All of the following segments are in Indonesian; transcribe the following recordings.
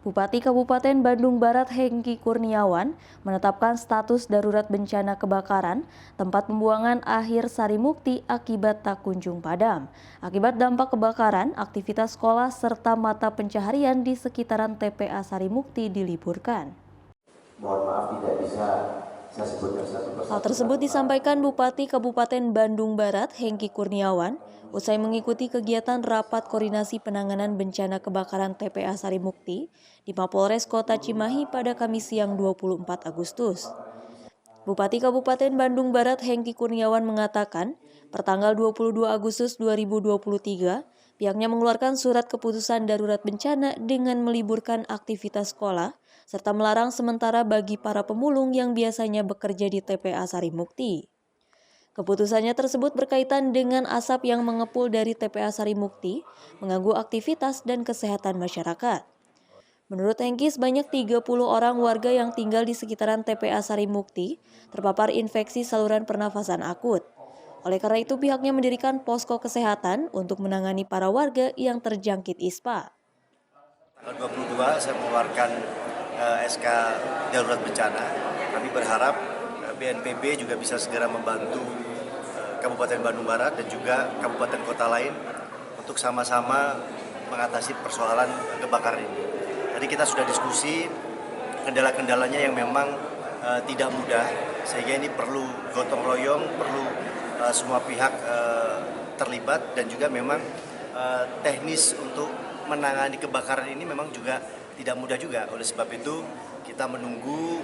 Bupati Kabupaten Bandung Barat Hengki Kurniawan menetapkan status darurat bencana kebakaran tempat pembuangan akhir Sarimukti akibat tak kunjung padam. Akibat dampak kebakaran, aktivitas sekolah serta mata pencaharian di sekitaran TPA Sarimukti diliburkan. Mohon maaf tidak bisa saya sebutkan satu persatu. Hal tersebut disampaikan Bupati Kabupaten Bandung Barat Hengki Kurniawan usai mengikuti kegiatan rapat koordinasi penanganan bencana kebakaran TPA Sarimukti di Mapolres Kota Cimahi pada Kamis siang 24 Agustus. Bupati Kabupaten Bandung Barat Hengki Kurniawan mengatakan, pertanggal 22 Agustus 2023, pihaknya mengeluarkan surat keputusan darurat bencana dengan meliburkan aktivitas sekolah serta melarang sementara bagi para pemulung yang biasanya bekerja di TPA Sarimukti. Keputusannya tersebut berkaitan dengan asap yang mengepul dari TPA Sarimukti, mengganggu aktivitas dan kesehatan masyarakat. Menurut Hengki, sebanyak 30 orang warga yang tinggal di sekitaran TPA Sarimukti terpapar infeksi saluran pernafasan akut. Oleh karena itu, pihaknya mendirikan posko kesehatan untuk menangani para warga yang terjangkit ISPA. Tanggal 22 saya mengeluarkan SK darurat bencana. Kami berharap BNPB juga bisa segera membantu Kabupaten Bandung Barat dan juga kabupaten kota lain untuk sama-sama mengatasi persoalan kebakaran ini. Tadi kita sudah diskusi kendala-kendalanya yang memang tidak mudah, sehingga ini perlu gotong royong, perlu semua pihak terlibat, dan juga memang teknis untuk menangani kebakaran ini memang juga tidak mudah juga. Oleh sebab itu kita menunggu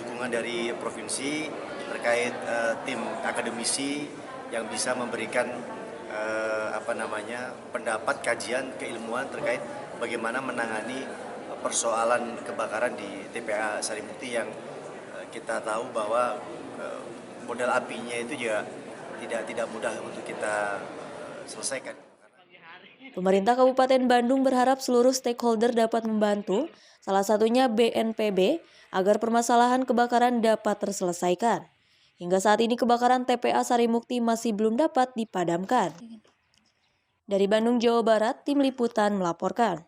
dukungan dari provinsi terkait tim akademisi yang bisa memberikan pendapat, kajian, keilmuan terkait bagaimana menangani persoalan kebakaran di TPA Sarimukti yang kita tahu bahwa modal apinya itu juga tidak mudah untuk kita selesaikan. Pemerintah Kabupaten Bandung berharap seluruh stakeholder dapat membantu, salah satunya BNPB, agar permasalahan kebakaran dapat terselesaikan. Hingga saat ini kebakaran TPA Sarimukti masih belum dapat dipadamkan. Dari Bandung, Jawa Barat, Tim Liputan melaporkan.